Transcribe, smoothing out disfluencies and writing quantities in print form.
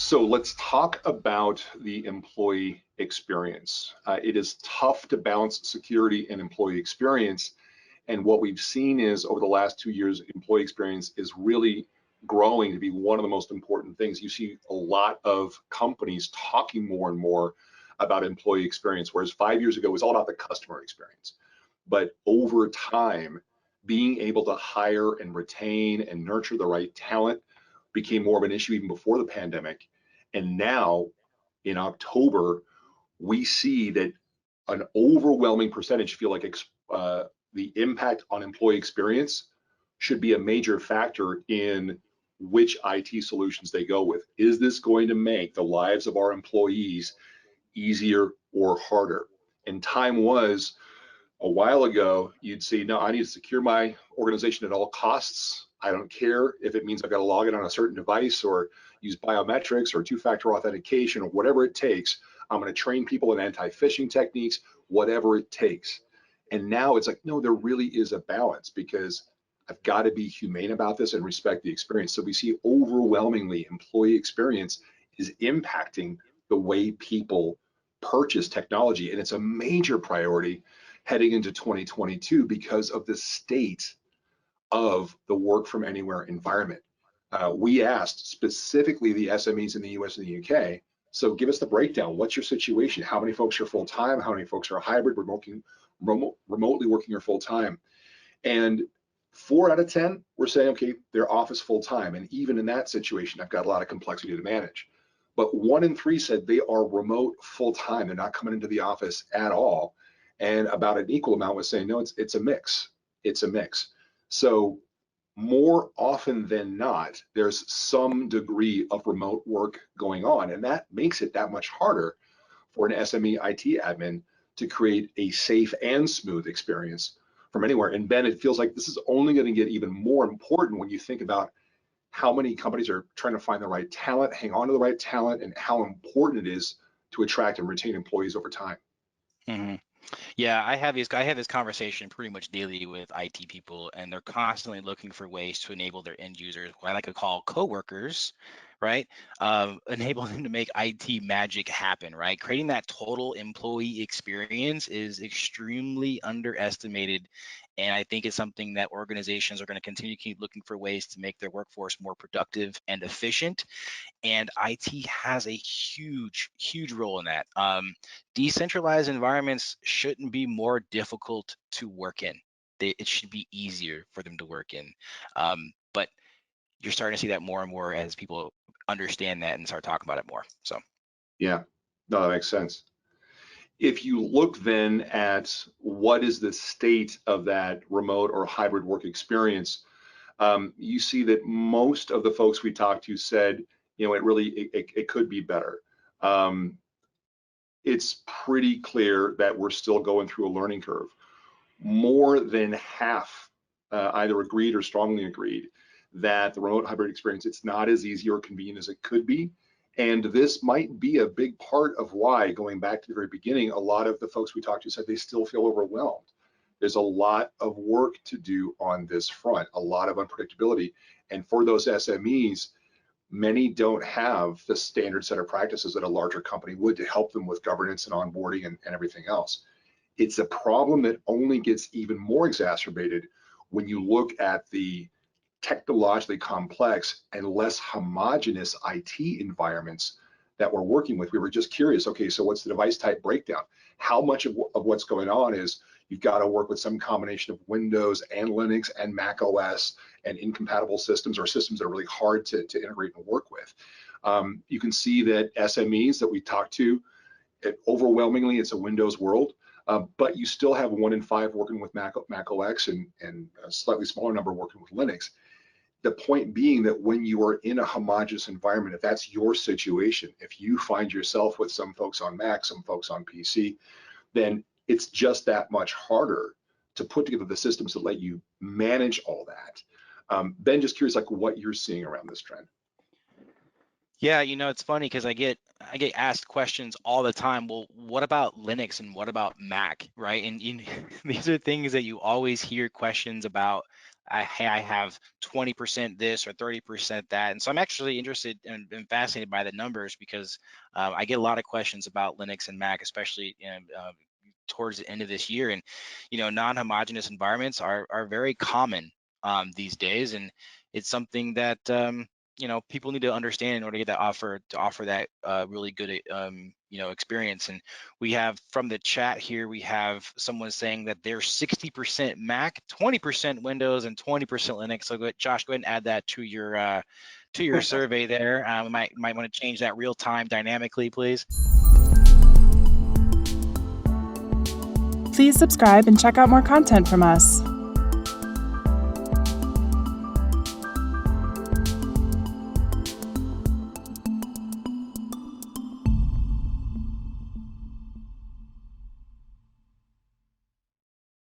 So let's talk about the employee experience. It is tough to balance security and employee experience. And what we've seen is over the last 2 years, employee experience is really growing to be one of the most important things. You see a lot of companies talking more and more about employee experience, whereas 5 years ago it was all about the customer experience. But over time, being able to hire and retain and nurture the right talent became more of an issue even before the pandemic. And now in October, we see that an overwhelming percentage feel like the impact on employee experience should be a major factor in which IT solutions they go with. Is this going to make the lives of our employees easier or harder? And time was a while ago, you'd say, no, I need to secure my organization at all costs. I don't care if it means I've got to log in on a certain device or use biometrics or two-factor authentication or whatever it takes. I'm going to train people in anti-phishing techniques, whatever it takes. And now it's like, no, there really is a balance because I've got to be humane about this and respect the experience. So we see overwhelmingly employee experience is impacting the way people purchase technology. And it's a major priority heading into 2022 because of the state of the work from anywhere environment. We asked specifically the SMEs in the US and the UK, so give us the breakdown. What's your situation? How many folks are full-time? How many folks are hybrid, remotely working or full-time? And 4 out of 10, we're saying, okay, they're office full-time. And even in that situation, I've got a lot of complexity to manage. But 1 in 3 said they are remote full-time. They're not coming into the office at all. And about an equal amount was saying, no, it's a mix. It's a mix. So more often than not, there's some degree of remote work going on, and that makes it that much harder for an SME IT admin to create a safe and smooth experience from anywhere. And Ben, it feels like this is only going to get even more important when you think about how many companies are trying to find the right talent, hang on to the right talent, and how important it is to attract and retain employees over time. Mm-hmm. Yeah, I have this conversation pretty much daily with IT people, and they're constantly looking for ways to enable their end users, what I like to call coworkers, right? Enable them to make IT magic happen, right? Creating that total employee experience is extremely underestimated. And I think it's something that organizations are going to continue to keep looking for ways to make their workforce more productive and efficient. And IT has a huge, huge role in that. Decentralized environments shouldn't be more difficult to work in. It should be easier for them to work in. But you're starting to see that more and more as people understand that and start talking about it more. So Yeah, no, that makes sense. If you look then at what is the state of that remote or hybrid work experience, you see that most of the folks we talked to said, it could be better. Um, it's pretty clear that we're still going through a learning curve. More than half either agreed or strongly agreed that the remote hybrid experience, it's not as easy or convenient as it could be. And this might be a big part of why, going back to the very beginning, a lot of the folks we talked to said they still feel overwhelmed. There's a lot of work to do on this front, a lot of unpredictability. And for those SMEs, many don't have the standard set of practices that a larger company would to help them with governance and onboarding and everything else. It's a problem that only gets even more exacerbated when you look at the technologically complex and less homogeneous IT environments that we're working with. We were just curious, okay, so what's the device type breakdown? How much of what's going on is you've got to work with some combination of Windows and Linux and Mac OS and incompatible systems or systems that are really hard to integrate and work with. You can see that SMEs that we talked to, overwhelmingly, it's a Windows world. But you still have 1 in 5 working with Mac OS and a slightly smaller number working with Linux. The point being that when you are in a homogeneous environment, if that's your situation, if you find yourself with some folks on Mac, some folks on PC, then it's just that much harder to put together the systems that let you manage all that. Ben, just curious, like what you're seeing around this trend. yeah, it's funny because I get asked questions all the time. Well, what about Linux and what about Mac, right? And these are things that you always hear questions about I have 20% this or 30% that. And so I'm actually interested and fascinated by the numbers because I get a lot of questions about Linux and Mac, especially towards the end of this year. And non-homogeneous environments are very common these days, and it's something that people need to understand in order to get that offer that really good experience. And we have from the chat here, we have someone saying that they're 60% Mac, 20% Windows, and 20% Linux. So Josh, go ahead and add that to your survey there. We might want to change that real time dynamically, please. Please subscribe and check out more content from us.